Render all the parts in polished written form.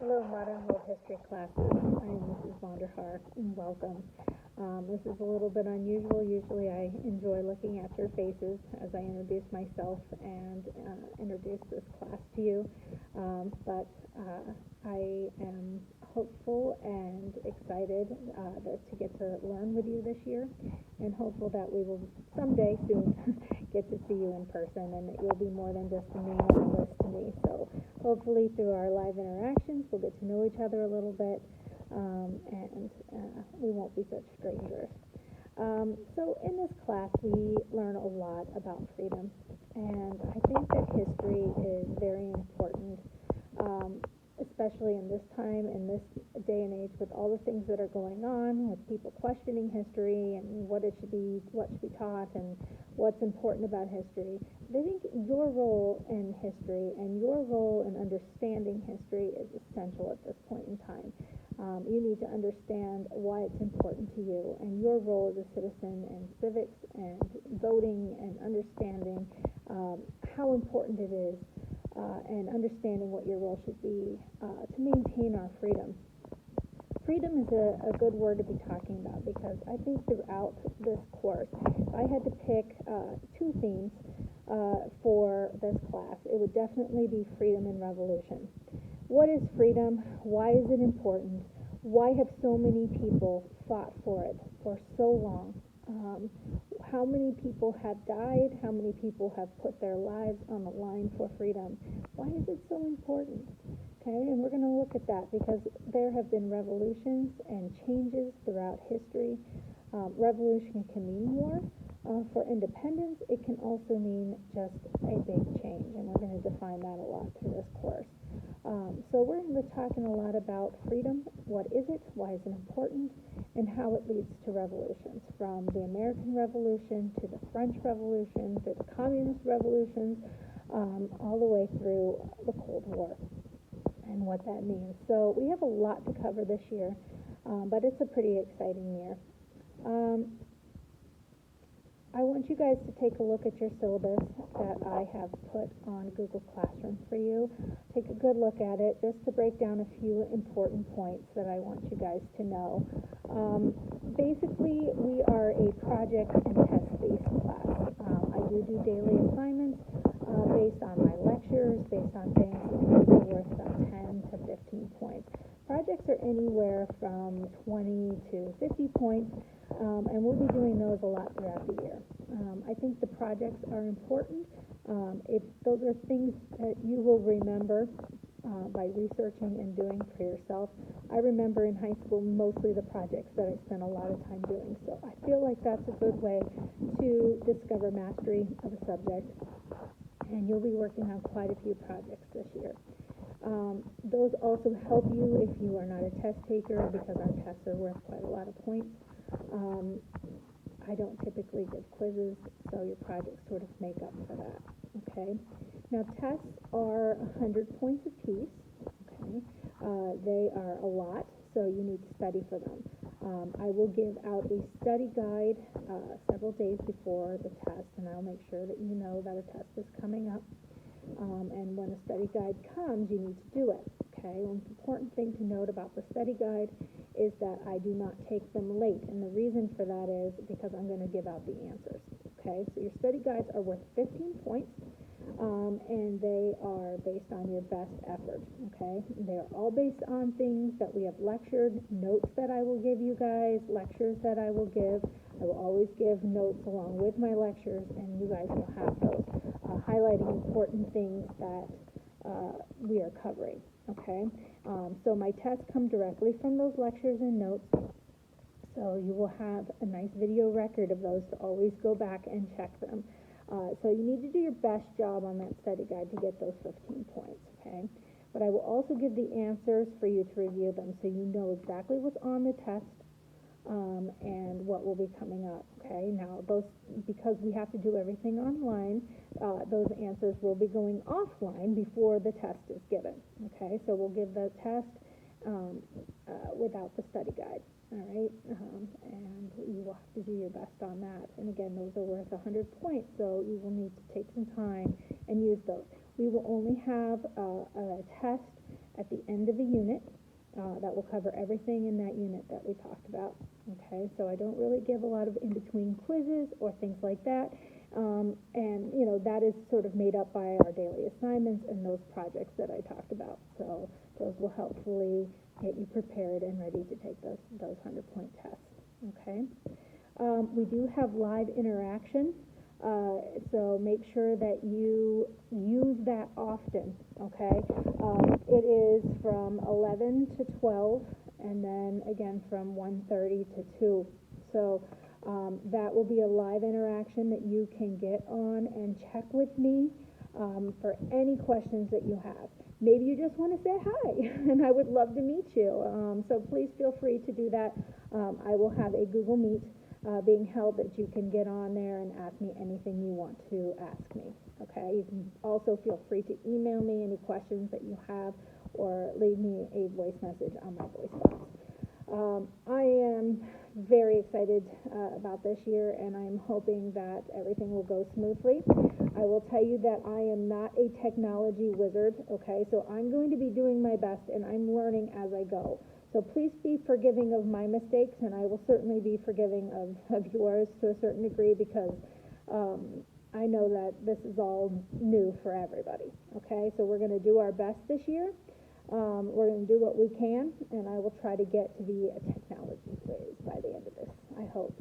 Hello, Modern World History classes. I am Mrs. Vonderhaar, and welcome. This is a little bit unusual. Usually I enjoy looking at your faces as I introduce myself and introduce this class to you, but I am hopeful and excited to get to learn with you this year, and hopeful that we will someday soon get to see you in person, and that you'll be more than just a name on the list to me. So hopefully through our live interactions we'll get to know each other a little bit, and we won't be such strangers. So in this class we learn a lot about freedom, and I think that history is very important, especially in this time, in this day and age, with all the things that are going on, with people questioning history and what should be taught and what's important about history. I think your role in history and your role in understanding history is essential at this point in time. You need to understand why it's important to you, and your role as a citizen in civics and voting and understanding how important it is, and understanding what your role should be to maintain our freedom. Freedom is a good word to be talking about, because I think throughout this course, if I had to pick two themes for this class, it would definitely be freedom and revolution. What is freedom? Why is it important? Why have so many people fought for it for so long? How many people have died? How many people have put their lives on the line for freedom? Why is it so important? Okay, and we're going to look at that, because there have been revolutions and changes throughout history. Revolution can mean war for independence. It can also mean just a big change, and we're going to define that a lot through this course. So we're going to be talking a lot about freedom. What is it? Why is it important? And how it leads to revolutions, from the American Revolution to the French Revolution to the Communist Revolutions, all the way through the Cold War and what that means. So we have a lot to cover this year, but it's a pretty exciting year. I want you guys to take a look at your syllabus that I have put on Google Classroom for you. Take a good look at it, just to break down a few important points that I want you guys to know. Basically, we are a project and test-based class. I do daily assignments based on my lectures, based on things that are worth about 10 to 15 points. Projects are anywhere from 20 to 50 points, and we'll be doing those a lot throughout the year. I think the projects are important. If those are things that you will remember by researching and doing for yourself. I remember in high school mostly the projects that I spent a lot of time doing, so I feel like that's a good way to discover mastery of a subject, and you'll be working on quite a few projects this year. Those also help you if you are not a test taker, because our tests are worth quite a lot of points. I don't typically give quizzes, so your projects sort of make up for that. Okay. Now, tests are 100 points apiece. Okay. They are a lot, so you need to study for them. I will give out a study guide several days before the test, and I'll make sure that you know that a test is coming up. And when a study guide comes, you need to do it. Okay. One important thing to note about the study guide is that I do not take them late, and the reason for that is because I'm going to give out the answers. Okay, so your study guides are worth 15 points, and they are based on your best effort. Okay, they're all based on things that we have lectured, notes that I will give you guys, lectures that I will give. I will always give notes along with my lectures, and you guys will have those, highlighting important things that we are covering. Okay, so my tests come directly from those lectures and notes, so you will have a nice video record of those to always go back and check them. So you need to do your best job on that study guide to get those 15 points, okay? But I will also give the answers for you to review them, so you know exactly what's on the test, and what will be coming up. Okay, now those, because we have to do everything online, those answers will be going offline before the test is given. Okay, so we'll give the test without the study guide. All right, and you will have to do your best on that. And again, those are worth 100 points, so you will need to take some time and use those. We will only have a test at the end of the unit. That will cover everything in that unit that we talked about. Okay, so I don't really give a lot of in-between quizzes or things like that. And, you know, that is sort of made up by our daily assignments and those projects that I talked about. So those will hopefully get you prepared and ready to take those 100-point tests. Okay. We do have live interaction, so make sure that you use that often, okay? It is from 11 to 12, and then again from 1:30 to 2. So that will be a live interaction that you can get on and check with me for any questions that you have. Maybe you just want to say hi, and I would love to meet you. So please feel free to do that. I will have a Google Meet being held that you can get on there and ask me anything you want to ask me. Okay, you can also feel free to email me any questions that you have or leave me a voice message on my voice box. I am very excited about this year, and I'm hoping that everything will go smoothly. I will tell you that I am not a technology wizard, okay, so I'm going to be doing my best, and I'm learning as I go. So please be forgiving of my mistakes, and I will certainly be forgiving of yours to a certain degree, because I know that this is all new for everybody, okay? So we're going to do our best this year. We're going to do what we can, and I will try to get to be a technology whiz by the end of this, I hope.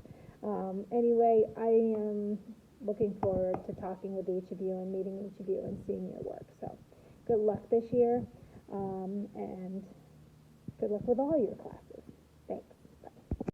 Anyway, I am looking forward to talking with each of you and meeting each of you and seeing your work. So good luck this year, and good luck with all your classes.